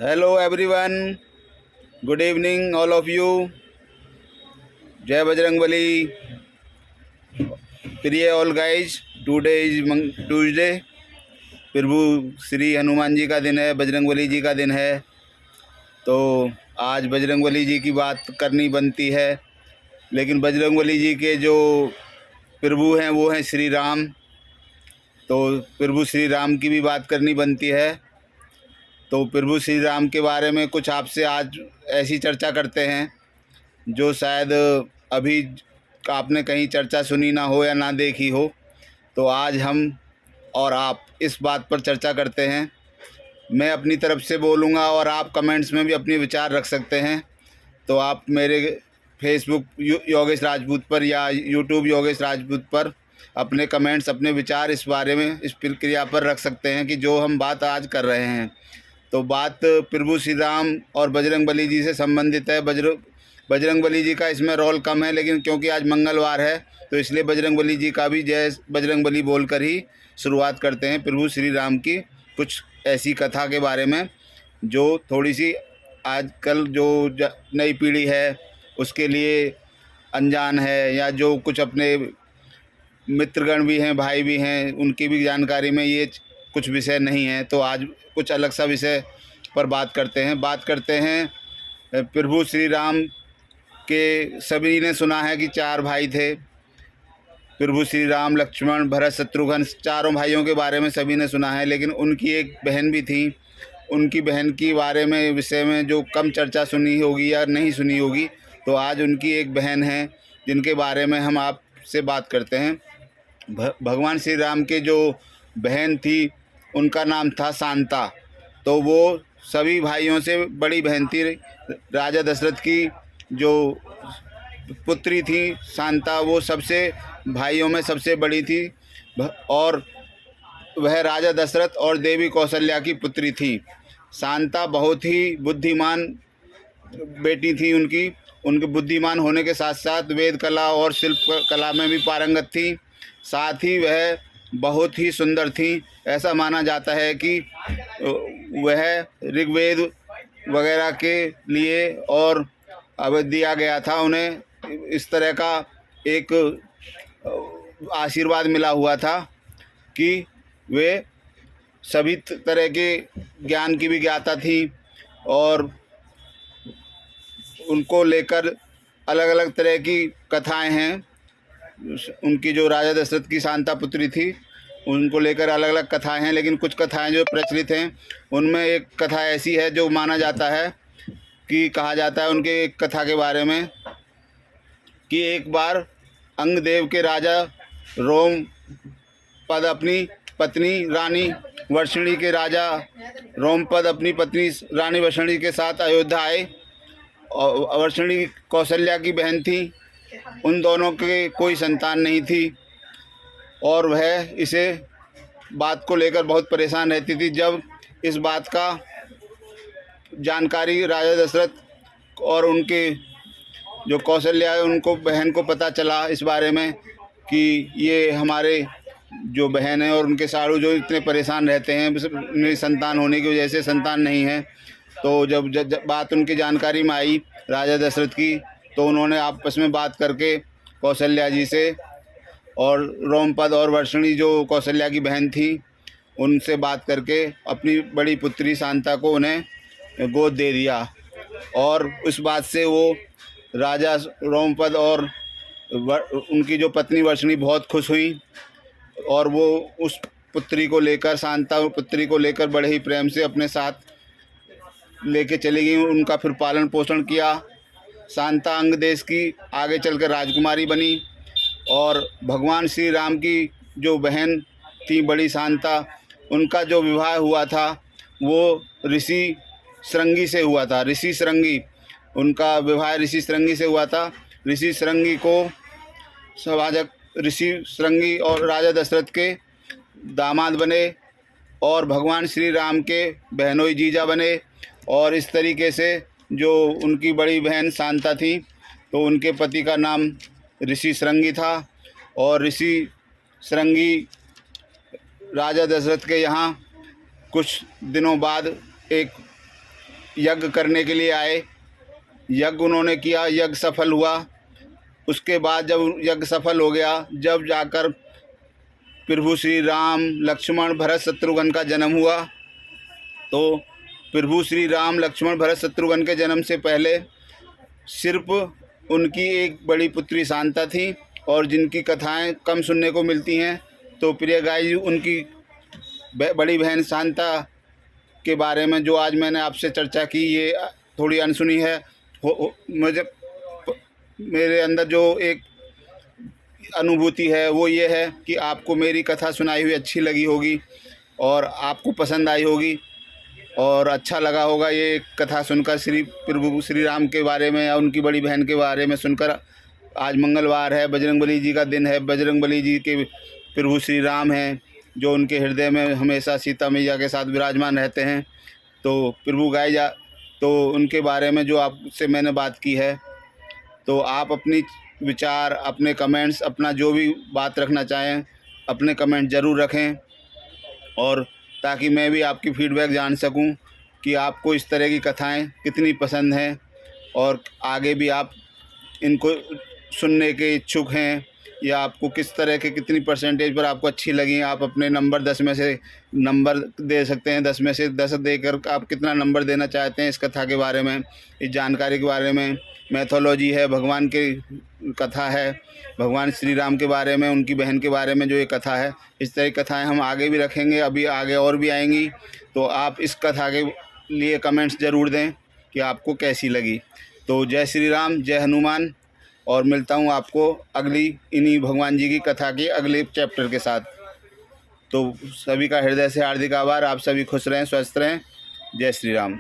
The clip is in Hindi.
Hello everyone, good evening all of you. जय बजरंगबली। प्रिय all guys, today is Tuesday. प्रभु श्री हनुमान जी का दिन है, बजरंगबली जी का दिन है। तो आज बजरंगबली जी की बात करनी बनती है, लेकिन बजरंगबली जी के जो प्रभु हैं वो हैं श्री राम। तो प्रभु श्री राम की भी बात करनी बनती है। तो प्रभु श्री राम के बारे में कुछ आपसे आज ऐसी चर्चा करते हैं जो शायद अभी आपने कहीं चर्चा सुनी ना हो या ना देखी हो। तो आज हम और आप इस बात पर चर्चा करते हैं। मैं अपनी तरफ से बोलूँगा और आप कमेंट्स में भी अपने विचार रख सकते हैं। तो आप मेरे फेसबुक योगेश राजपूत पर या यूट्यूब योगेश राजपूत पर अपने कमेंट्स, अपने विचार इस बारे में, इस प्रक्रिया पर रख सकते हैं कि जो हम बात आज कर रहे हैं। तो बात प्रभु श्री राम और बजरंगबली जी से संबंधित है। बजरंगबली जी का इसमें रोल कम है, लेकिन क्योंकि आज मंगलवार है तो इसलिए बजरंगबली जी का भी जय बजरंगबली बोलकर ही शुरुआत करते हैं प्रभु श्री राम की कुछ ऐसी कथा के बारे में जो थोड़ी सी आजकल जो नई पीढ़ी है उसके लिए अनजान है, या जो कुछ अपने मित्रगण भी हैं, भाई भी हैं, उनकी भी जानकारी में ये कुछ विषय नहीं है। तो आज कुछ अलग सा विषय पर बात करते हैं प्रभु श्री राम के। सभी ने सुना है कि 4 भाई थे, प्रभु श्री राम, लक्ष्मण, भरत, शत्रुघ्न। चारों भाइयों के बारे में सभी ने सुना है, लेकिन उनकी एक बहन भी थी। उनकी बहन के बारे में विषय में जो कम चर्चा सुनी होगी या नहीं सुनी होगी, तो आज उनकी एक बहन है जिनके बारे में हम आपसे बात करते हैं। भगवान श्री राम के जो बहन थी उनका नाम था शांता। तो वो सभी भाइयों से बड़ी बहन थी। राजा दशरथ की जो पुत्री थी शांता, वो सबसे भाइयों में सबसे बड़ी थी और वह राजा दशरथ और देवी कौशल्या की पुत्री थी। शांता बहुत ही बुद्धिमान बेटी थी। उनके बुद्धिमान होने के साथ साथ वेद कला और शिल्प कला में भी पारंगत थी। साथ ही वह बहुत ही सुंदर थी। ऐसा माना जाता है कि वह ऋग्वेद वगैरह के लिए और अब दिया गया था उन्हें इस तरह का एक आशीर्वाद मिला हुआ था कि वे सभी तरह के ज्ञान की भी ज्ञाता थी और उनको लेकर अलग अलग तरह की कथाएं हैं। उनकी जो राजा दशरथ की शांता पुत्री थी उनको लेकर अलग अलग कथाएं हैं, लेकिन कुछ कथाएं जो प्रचलित हैं उनमें एक कथा ऐसी है जो माना जाता है कि कहा जाता है उनके एक कथा के बारे में कि एक बार अंगदेव के राजा रोमपद अपनी पत्नी रानी वर्षिणी के राजा रोमपद अपनी पत्नी रानी वर्षिणी के साथ अयोध्या आए। और वर्षिणी कौशल्या की बहन थी। उन दोनों के कोई संतान नहीं थी और वह इसे बात को लेकर बहुत परेशान रहती थी। जब इस बात का जानकारी राजा दशरथ और उनके जो कौशल्या है उनको बहन को पता चला इस बारे में कि ये हमारे जो बहन है और उनके साड़ू जो इतने परेशान रहते हैं मेरी संतान होने की वजह से संतान नहीं है। तो जब बात उनकी जानकारी में आई राजा दशरथ की, तो उन्होंने आपस में बात करके कौशल्या जी से और रोमपद और वर्षिणी जो कौशल्या की बहन थी उनसे बात करके अपनी बड़ी पुत्री शांता को उन्हें गोद दे दिया। और उस बात से वो राजा रोमपद और उनकी जो पत्नी वर्षिणी बहुत खुश हुई और वो उस पुत्री को लेकर, शांता पुत्री को लेकर बड़े ही प्रेम से अपने साथ लेके चली गई। उनका फिर पालन पोषण किया। शांता अंग देश की आगे चलकर राजकुमारी बनी और भगवान श्री राम की जो बहन थी बड़ी शांता, उनका जो विवाह हुआ था वो ऋषि श्रृंगी से हुआ था। ऋषि श्रृंगी, उनका विवाह ऋषि श्रृंगी से हुआ था। ऋषि श्रृंगी को सवाजक ऋषि श्रृंगी और राजा दशरथ के दामाद बने और भगवान श्री राम के बहनोई जीजा बने। और इस तरीके से जो उनकी बड़ी बहन शांता थी तो उनके पति का नाम ऋषि श्रृंगी था और ऋषि श्रृंगी राजा दशरथ के यहाँ कुछ दिनों बाद एक यज्ञ करने के लिए आए। यज्ञ उन्होंने किया, यज्ञ सफल हुआ। उसके बाद जब यज्ञ सफल हो गया, जब जाकर प्रभु श्री राम लक्ष्मण भरत शत्रुघ्न का जन्म हुआ, तो प्रभु श्री राम लक्ष्मण भरत शत्रुघ्न के जन्म से पहले सिर्फ उनकी एक बड़ी पुत्री शांता थी, और जिनकी कथाएं कम सुनने को मिलती हैं। तो प्रिय गाय जी, उनकी बड़ी बहन शांता के बारे में जो आज मैंने आपसे चर्चा की, ये थोड़ी अनसुनी है। मुझे मेरे अंदर जो एक अनुभूति है वो ये है कि आपको मेरी कथा सुनाई हुई अच्छी लगी होगी और आपको पसंद आई होगी और अच्छा लगा होगा ये कथा सुनकर, प्रभु श्री राम के बारे में या उनकी बड़ी बहन के बारे में सुनकर। आज मंगलवार है, बजरंगबली जी का दिन है। बजरंगबली जी के प्रभु श्री राम हैं, जो उनके हृदय में हमेशा सीता मैया के साथ विराजमान रहते हैं। तो प्रभु गाय जा, तो उनके बारे में जो आपसे मैंने बात की है, तो आप अपनी विचार, अपने कमेंट्स, अपना जो भी बात रखना चाहें, अपने कमेंट ज़रूर रखें, और ताकि मैं भी आपकी फीडबैक जान सकूं कि आपको इस तरह की कथाएं कितनी पसंद हैं और आगे भी आप इनको सुनने के इच्छुक हैं, या आपको किस तरह के कितनी परसेंटेज पर आपको अच्छी लगी। आप अपने नंबर 10 में से नंबर दे सकते हैं। 10 में से 10 देकर आप कितना नंबर देना चाहते हैं इस कथा के बारे में, इस जानकारी के बारे में। मैथोलॉजी है, भगवान की कथा है, भगवान श्री राम के बारे में, उनकी बहन के बारे में जो ये कथा है। इस तरह की कथाएं हम आगे भी रखेंगे, अभी आगे और भी आएंगी। तो आप इस कथा के लिए कमेंट्स ज़रूर दें कि आपको कैसी लगी। तो जय श्री राम, जय हनुमान, और मिलता हूँ आपको अगली इन्हीं भगवान जी की कथा के अगले चैप्टर के साथ। तो सभी का हृदय से हार्दिक आभार। आप सभी खुश रहें, स्वस्थ रहें। जय श्री राम।